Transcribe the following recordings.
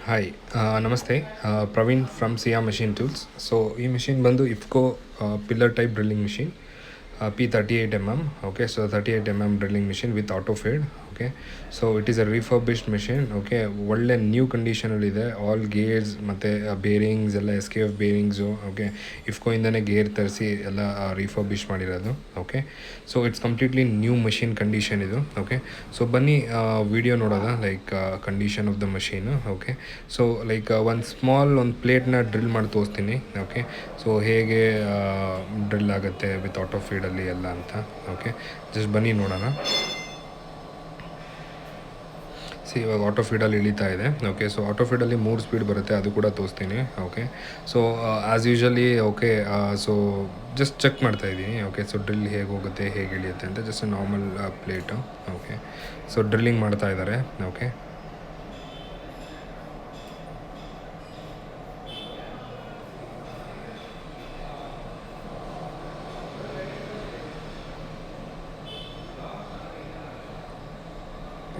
Hi ನಮಸ್ತೆ Praveen from Siya machine tools. So ಈ machine ಬಂದು IFFCO pillar type drilling machine P38 mm. Okay, so 38 mm drilling machine with auto fade. Okay, so it is a refurbished machine. Okay, ಒಳ್ಳೆ new ಕಂಡೀಷನಲ್ಲಿದೆ. All gears ಮತ್ತು bearings ಎಲ್ಲ SKF ಬೇರಿಂಗ್ಸು. Okay, ಇಫ್ಕೋಯಿಂದನೇ gear ತರಿಸಿ ಎಲ್ಲ refurbish ಮಾಡಿರೋದು. Okay, so it's completely new machine condition ಇದು. Okay, so ಬನ್ನಿ video ನೋಡೋದ like condition of the machine. Okay, so like ಒಂದು ಪ್ಲೇಟ್ನ ಡ್ರಿಲ್ ಮಾಡಿ ತೋರಿಸ್ತೀನಿ. ಓಕೆ, ಸೊ ಹೇಗೆ ಡ್ರಿಲ್ ಆಗುತ್ತೆ ವಿತ್ ಆಟೋ ಫೀಡಲ್ಲಿ ಎಲ್ಲ ಅಂತ. ಓಕೆ, ಜಸ್ಟ್ ಬನ್ನಿ ನೋಡೋಣ. ಇವಾಗ ಆಟೋ ಫೀಡಲ್ಲಿ ಇಳಿತಾ ಇದೆ. ಓಕೆ, ಸೊ ಆಟೋ ಫೀಡಲ್ಲಿ 3 ಸ್ಪೀಡ್ ಬರುತ್ತೆ, ಅದು ಕೂಡ ತೋರಿಸ್ತೀನಿ. Okay, so as usually. Okay, so just check ಮಾಡ್ತಾ ಇದ್ದೀನಿ. ಓಕೆ, ಸೊ ಡ್ರಿಲ್ ಹೇಗೆ ಹೋಗುತ್ತೆ, ಹೇಗೆ ಇಳಿಯುತ್ತೆ ಅಂತ. Just normal plate. Okay, so drilling ಮಾಡ್ತಾ ಇದ್ದಾರೆ. ಓಕೆ,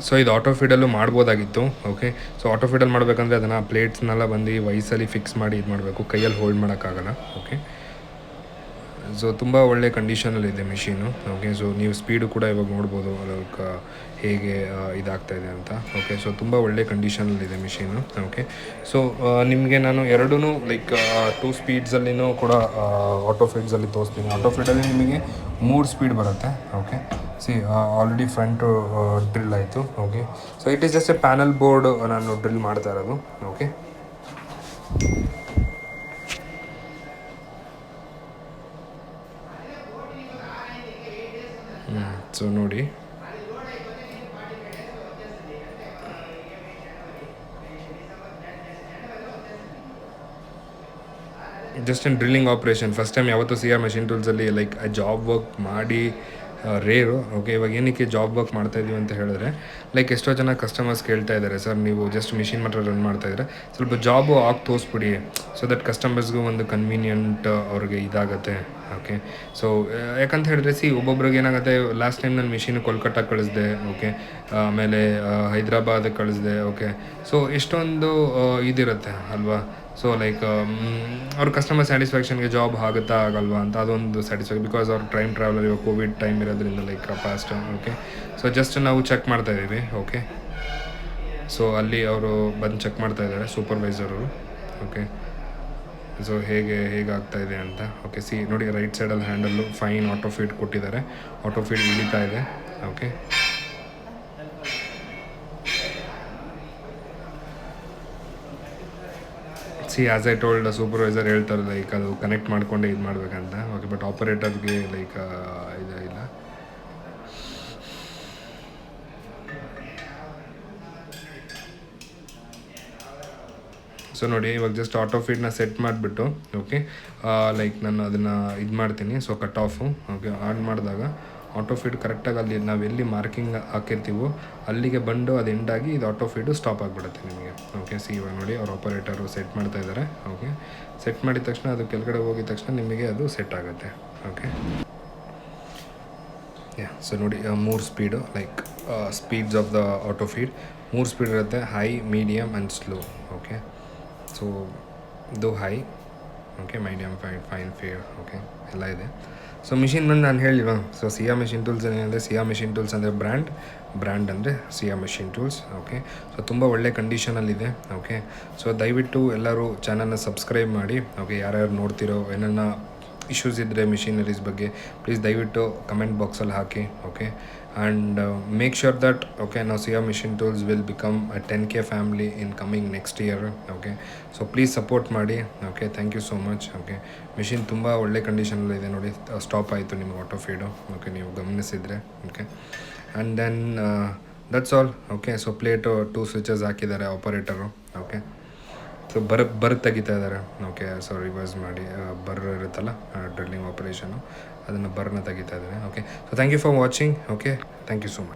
ಸೊ ಇದು ಆಟೋ ಫೀಡಲ್ಲೂ ಮಾಡ್ಬೋದಾಗಿತ್ತು. ಓಕೆ, ಸೊ ಆಟೋ ಫೀಡಲ್ಲಿ ಮಾಡಬೇಕಂದ್ರೆ ಅದನ್ನು ಪ್ಲೇಟ್ಸ್ನೆಲ್ಲ ಬಂದು ವಯಸ್ಸಲ್ಲಿ ಫಿಕ್ಸ್ ಮಾಡಿ ಇದು ಮಾಡಬೇಕು, ಕೈಯಲ್ಲಿ ಹೋಲ್ಡ್ ಮಾಡೋಕ್ಕಾಗಲ್ಲ. ಓಕೆ, ಸೊ ತುಂಬ ಒಳ್ಳೆ ಕಂಡೀಷನಲ್ಲಿದೆ ಮಿಷಿನು. ಓಕೆ, ಸೊ ನೀವು ಸ್ಪೀಡು ಕೂಡ ಇವಾಗ ನೋಡ್ಬೋದು ಲೈಕ್ ಹೇಗೆ ಇದಾಗ್ತಾಯಿದೆ ಅಂತ. ಓಕೆ, ಸೊ ತುಂಬ ಒಳ್ಳೆ ಕಂಡೀಷನಲ್ಲಿದೆ ಮಿಷಿನು. ಓಕೆ, ಸೊ ನಿಮಗೆ ನಾನು ಎರಡೂ ಲೈಕ್ 2 ಸ್ಪೀಡ್ಸಲ್ಲಿನೂ ಕೂಡ ಆಟೋ ಫೀಡ್ಸಲ್ಲಿ ತೋರಿಸ್ತೀನಿ. ಆಟೋ ಫೀಡಲ್ಲಿ ನಿಮಗೆ 3 ಸ್ಪೀಡ್ ಬರುತ್ತೆ. ಓಕೆ, ಆಲ್ರೆಡಿ ಫ್ರಂಟು ಡ್ರಿಲ್ ಆಯಿತು. Okay, so it is just A panel board ನಾನು ಡ್ರಿಲ್ ಮಾಡ್ತಾ ಇರೋದು. ಓಕೆ, ಸೊ ನೋಡಿ, just in drilling operation first time ಯಾವತ್ತೂ ಸಿಯಾ ಮಷಿನ್ ಟೂಲ್ಸಲ್ಲಿ ಲೈಕ್ ಜಾಬ್ ವರ್ಕ್ ಮಾಡಿ ರೇರು. ಓಕೆ, ಇವಾಗ ಏನಕ್ಕೆ ಜಾಬ್ ವರ್ಕ್ ಮಾಡ್ತಾಯಿದ್ದೀವಿ ಅಂತ ಹೇಳಿದ್ರೆ ಲೈಕ್ ಎಷ್ಟೋ ಜನ ಕಸ್ಟಮರ್ಸ್ ಕೇಳ್ತಾ ಇದ್ದಾರೆ, ಸರ್ ನೀವು ಜಸ್ಟ್ ಮಿಷಿನ್ ಮಾತ್ರ ರನ್ ಮಾಡ್ತಾಯಿದ್ರೆ ಸ್ವಲ್ಪ ಜಾಬು ಆಗಿ ತೋರಿಸ್ಬಿಡಿ, ಸೊ ದಟ್ ಕಸ್ಟಮರ್ಸ್ಗೂ ಒಂದು ಕನ್ವೀನಿಯಂಟ್ ಅವ್ರಿಗೆ ಇದಾಗುತ್ತೆ. ಓಕೆ, ಸೊ ಯಾಕಂತ ಹೇಳಿದ್ರೆ ಒಬ್ಬೊಬ್ರಿಗೆ ಏನಾಗುತ್ತೆ, ಲಾಸ್ಟ್ ಟೈಮ್ ನಾನು ಮಿಷಿನ್ ಕೋಲ್ಕತ್ತಾ ಕಳಿಸ್ದೆ. ಓಕೆ, ಆಮೇಲೆ ಹೈದ್ರಾಬಾದಿಗೆ ಕಳಿಸ್ದೆ. ಓಕೆ, ಸೊ ಎಷ್ಟೊಂದು ಇದಿರುತ್ತೆ ಅಲ್ವಾ. ಸೊ ಲೈಕ್ ಅವ್ರ ಕಸ್ಟಮರ್ ಸ್ಯಾಟಿಸ್ಫ್ಯಾಕ್ಷನ್ಗೆ ಜಾಬ್ ಆಗುತ್ತಾ ಆಗಲ್ವಾ ಅಂತ ಅದೊಂದು ಸ್ಯಾಟಿಸ್ಫ್ಯಾಕ್ಷನ್. ಬಿಕಾಸ್ ಅವ್ರ ಟೈಮ್ ಟ್ರಾವೆಲರ್ ಇವಾಗ ಕೋವಿಡ್ ಟೈಮ್ ಇರೋದ್ರಿಂದ like fast. Okay, so just ನಾವು ಚೆಕ್ ಮಾಡ್ತಾಯಿದ್ದೀವಿ. ಓಕೆ, ಸೊ ಅಲ್ಲಿ ಅವರು ಬಂದು ಚೆಕ್ ಮಾಡ್ತಾಯಿದ್ದಾರೆ ಸೂಪರ್ವೈಸರು. ಓಕೆ, ಸೊ ಹೇಗೆ ಆಗ್ತಾಯಿದೆ ಅಂತ. ಓಕೆ, ನೋಡಿ ರೈಟ್ ಸೈಡಲ್ಲಿ ಹ್ಯಾಂಡಲ್ಲು ಫೈನ್ ಆಟೋ ಫೀಡ್ ಕೊಟ್ಟಿದ್ದಾರೆ. ಆಟೋ ಫೀಡ್ ಇಳಿತಾ ಇದೆ. Okay, as I told supervisor ಹೇಳ್ತಾರೆ ಲೈಕ್ ಅದು ಕನೆಕ್ಟ್ ಮಾಡಿಕೊಂಡೆ ಇದು ಮಾಡಬೇಕಂತ. ಓಕೆ, ಬಟ್ ಆಪರೇಟರ್ಗೆ ಲೈಕ್ ಇಲ್ಲ. ಸೊ ನೋಡಿ, ಇವಾಗ ಜಸ್ಟ್ ಆಟೋ ಫೀಡ್ನ ಸೆಟ್ ಮಾಡಿಬಿಟ್ಟು ಓಕೆ, ಲೈಕ್ ನಾನು ಅದನ್ನು ಇದು ಮಾಡ್ತೀನಿ. So cut off. Okay, on ಮಾಡಿದಾಗ ಆಟೋ ಫೀಡ್ ಕರೆಕ್ಟಾಗಿ ಅಲ್ಲಿ ನಾವು ಎಲ್ಲಿ ಮಾರ್ಕಿಂಗ್ ಹಾಕಿರ್ತೀವೋ ಅಲ್ಲಿಗೆ ಬಂದು ಅದು ಎಂಡಾಗಿ ಇದು ಆಟೋ ಫೀಡು ಸ್ಟಾಪ್ ಆಗಿಬಿಡುತ್ತೆ ನಿಮಗೆ. ಓಕೆ, ಇವಾಗ ನೋಡಿ ಅವ್ರ ಆಪರೇಟರು ಸೆಟ್ ಮಾಡ್ತಾ ಇದ್ದಾರೆ. ಓಕೆ, ಸೆಟ್ ಮಾಡಿದ ತಕ್ಷಣ ಅದು ಕೆಳಗಡೆ ಹೋಗಿದ ತಕ್ಷಣ ನಿಮಗೆ ಅದು ಸೆಟ್ ಆಗುತ್ತೆ. ಓಕೆ, ಸೊ ನೋಡಿ 3 speed like speeds of the auto feed 3 speed ಇರುತ್ತೆ: high, medium and slow. Okay, so ಇದು high. Okay, medium, fine, fair. Okay, ಎಲ್ಲ ಇದೆ. ಸೊ ಮಿಷಿನ್ ಬಂದು ನಾನು ಹೇಳಿಲ್ವಾ, ಸೊ ಸಿಯಾ ಮಿಷಿನ್ ಟೂಲ್ಸ್ ಏನಂದರೆ, ಸಿಯಾ ಮಿಷಿನ್ ಟೂಲ್ಸ್ ಅಂದರೆ ಬ್ರ್ಯಾಂಡ್ ಅಂದರೆ ಸಿಯಾ ಮಿಷಿನ್ ಟೂಲ್ಸ್. ಓಕೆ, ಸೊ ತುಂಬ ಒಳ್ಳೆ ಕಂಡೀಷನಲ್ಲಿದೆ. ಓಕೆ, ಸೊ ದಯವಿಟ್ಟು ಎಲ್ಲರೂ ಚಾನಲ್ನ ಸಬ್ಸ್ಕ್ರೈಬ್ ಮಾಡಿ. ಓಕೆ, ಯಾರ್ಯಾರು ನೋಡ್ತಿರೋ ಏನನ್ನ ಇಶ್ಯೂಸ್ ಇದ್ದರೆ ಮಿಷಿನರೀಸ್ ಬಗ್ಗೆ ಪ್ಲೀಸ್ ದಯವಿಟ್ಟು ಕಮೆಂಟ್ ಬಾಕ್ಸಲ್ಲಿ ಹಾಕಿ. Okay, and make sure that okay ನಾವು Siya machine tools will become a 10K family in coming next year. Okay, so please support ಮಾಡಿ. Okay, thank you so much. Okay, machine ತುಂಬ ಒಳ್ಳೆ ಕಂಡೀಷನಲ್ಲಿದೆ. ನೋಡಿ stop ಆಯಿತು ನಿಮ್ಗೆ ಆಟೋ ಫೀಡು. ಓಕೆ, ನೀವು ಗಮನಿಸಿದರೆ. Okay, and then that's all. Okay, so plate 2 switches ಹಾಕಿದ್ದಾರೆ operator. Okay, so burr ತೆಗಿತಾ ಇದ್ದಾರೆ. ಓಕೆ, ಸೊ ರಿವರ್ಸ್ ಮಾಡಿ ಇರುತ್ತಲ್ಲ ಡ್ರಿಲ್ಲಿಂಗ್ ಆಪರೇಷನು, ಅದನ್ನು ಬರ್ನ ತೆಗಿತಾ ಇದ್ದಾರೆ. Okay, so thank you for watching. Okay, thank you so much.